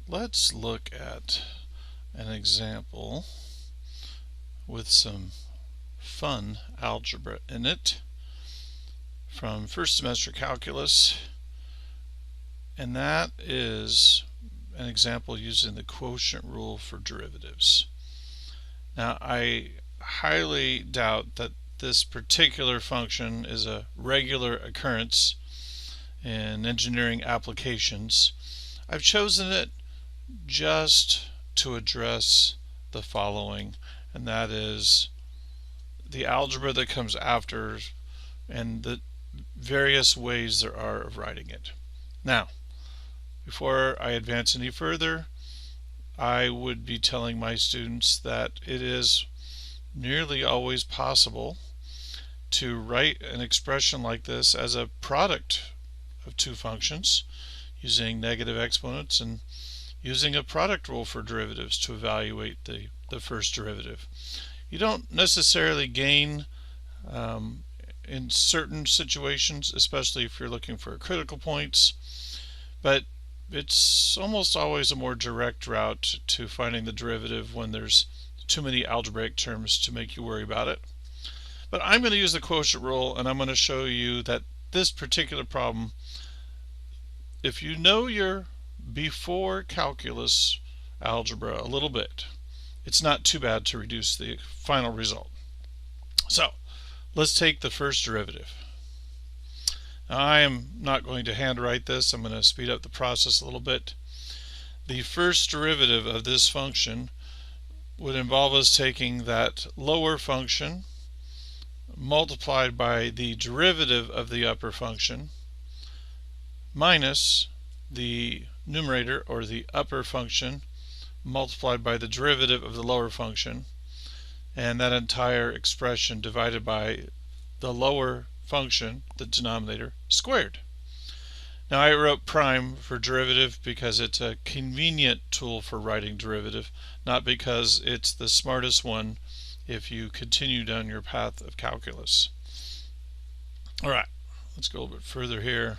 Let's look at an example with some fun algebra in it from first semester calculus, and that is an example using the quotient rule for derivatives. Now, I highly doubt that this particular function is a regular occurrence in engineering applications. I've chosen it just to address the following, and that is the algebra that comes after and the various ways there are of writing it. Now, before I advance any further, I would be telling my students that it is nearly always possible to write an expression like this as a product of two functions using negative exponents and using a product rule for derivatives to evaluate the first derivative. You don't necessarily gain in certain situations, especially if you're looking for critical points, but it's almost always a more direct route to finding the derivative when there's too many algebraic terms to make you worry about it. But I'm going to use the quotient rule, and I'm going to show you that this particular problem, if you know your before calculus algebra a little bit, it's not too bad to reduce the final result. So let's take the first derivative. Now, I am not going to handwrite this. I'm going to speed up the process a little bit. The first derivative of this function would involve us taking that lower function multiplied by the derivative of the upper function minus the numerator, or the upper function, multiplied by the derivative of the lower function, and that entire expression divided by the lower function, the denominator, squared. Now, I wrote prime for derivative because it's a convenient tool for writing derivative, not because it's the smartest one if you continue down your path of calculus. All right, let's go a little bit further here.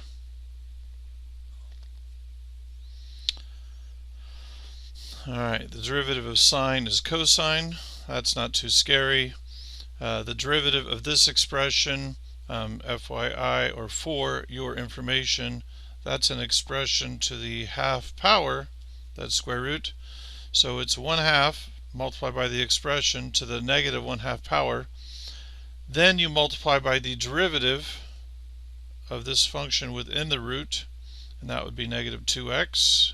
All right, the derivative of sine is cosine. That's not too scary. The derivative of this expression, FYI, or for your information, that's an expression to the half power, that's square root. So it's 1/2 multiplied by the expression to the negative 1/2 power. Then you multiply by the derivative of this function within the root, and that would be negative 2x.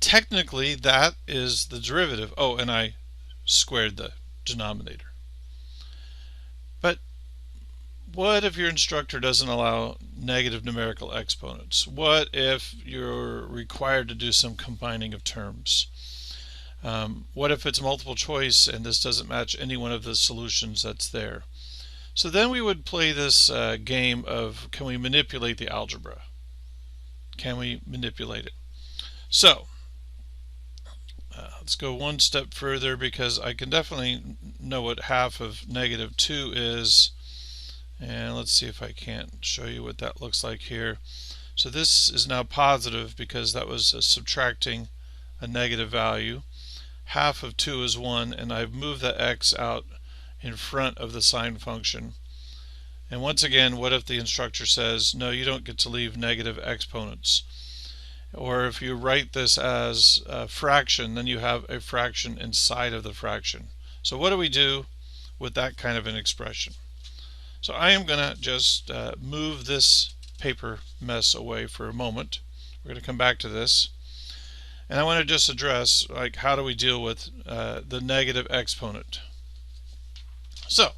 Technically, that is the derivative. Oh, and I squared the denominator. But what if your instructor doesn't allow negative numerical exponents? What if you're required to do some combining of terms? What if it's multiple choice and this doesn't match any one of the solutions that's there? So then we would play this game of, can we manipulate the algebra? Can we manipulate it? So let's go one step further, because I can definitely know what half of negative 2 is. And let's see if I can't show you what that looks like here. So this is now positive because that was subtracting a negative value. Half of 2 is 1, and I've moved the x out in front of the sine function. And once again, what if the instructor says, no, you don't get to leave negative exponents? Or if you write this as a fraction, then you have a fraction inside of the fraction. So what do we do with that kind of an expression? So I am going to just move this paper mess away for a moment. We're going to come back to this. And I want to just address, like, how do we deal with the negative exponent? So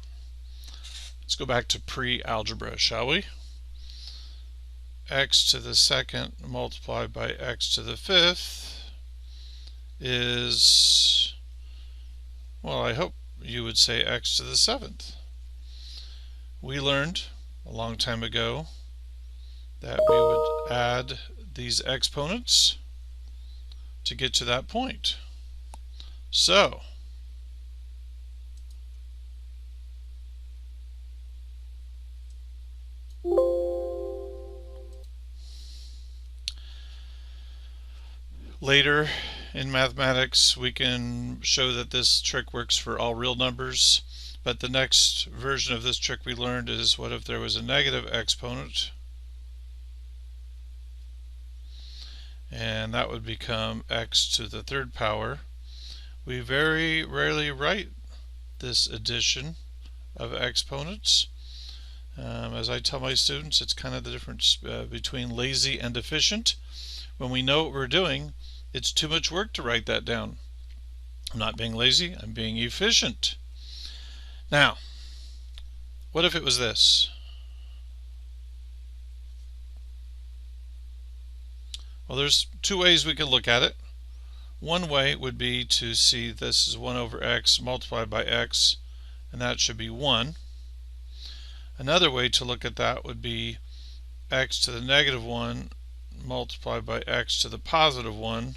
let's go back to pre-algebra, shall we? X to the second multiplied by x to the fifth is, well, I hope you would say x to the seventh. We learned a long time ago that we would add these exponents to get to that point. So Later in mathematics, we can show that this trick works for all real numbers, but the next version of this trick we learned is, what if there was a negative exponent? And that would become x to the third power. We very rarely write this addition of exponents. As I tell my students, it's kind of the difference between lazy and efficient. When we know what we're doing, it's too much work to write that down. I'm not being lazy, I'm being efficient. Now, what if it was this? Well, there's two ways we could look at it. One way would be to see this is 1 over x multiplied by x, and that should be 1. Another way to look at that would be x to the negative 1 multiplied by x to the positive 1,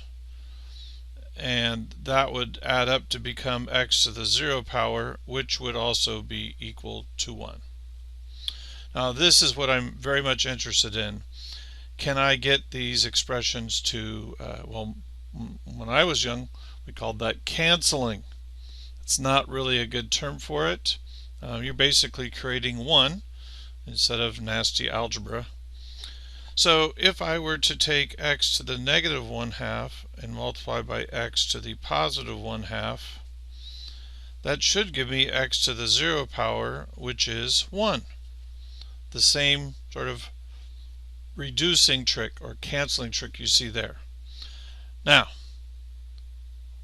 and that would add up to become x to the 0 power, which would also be equal to 1. Now this is what I'm very much interested in. Can I get these expressions to, well, when I was young, we called that canceling. It's not really a good term for it. You're basically creating 1 instead of nasty algebra. So if I were to take x to the negative 1/2 and multiply by x to the positive 1/2, that should give me x to the 0 power, which is 1. The same sort of reducing trick or canceling trick you see there. Now,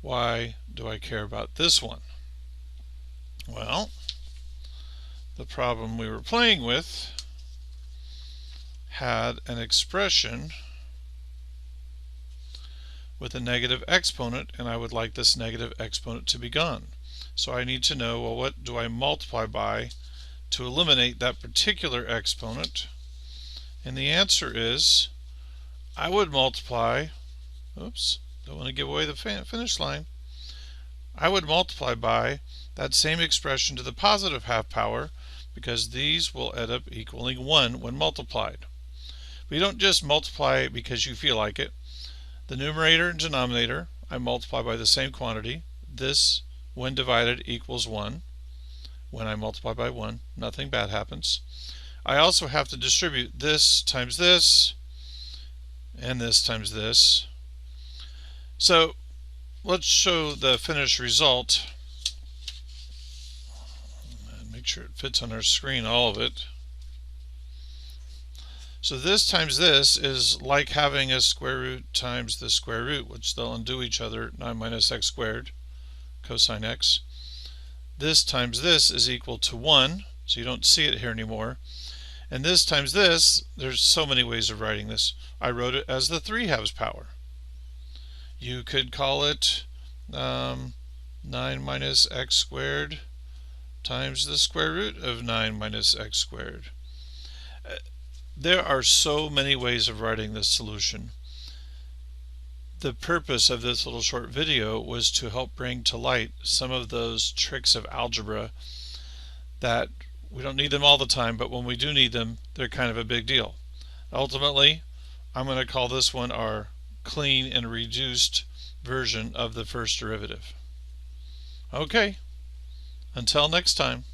why do I care about this one? Well, the problem we were playing with had an expression with a negative exponent, and I would like this negative exponent to be gone. So I need to know, well, what do I multiply by to eliminate that particular exponent? And the answer is, I would multiply, oops, don't want to give away the finish line. I would multiply by that same expression to the positive half power, because these will end up equaling 1 when multiplied. But you don't just multiply because you feel like it. The numerator and denominator, I multiply by the same quantity. This, when divided, equals 1. When I multiply by 1, nothing bad happens. I also have to distribute this times this, and this times this. So let's show the finished result. And make sure it fits on our screen, all of it. So this times this is like having a square root times the square root, which they'll undo each other, 9 minus x squared, cosine x. This times this is equal to 1, so you don't see it here anymore. And this times this, there's so many ways of writing this. I wrote it as the 3/2 power. You could call it 9 minus x squared times the square root of 9 minus x squared. There are so many ways of writing this solution. The purpose of this little short video was to help bring to light some of those tricks of algebra that we don't need them all the time, but when we do need them, they're kind of a big deal. Ultimately, I'm going to call this one our clean and reduced version of the first derivative. Okay, until next time.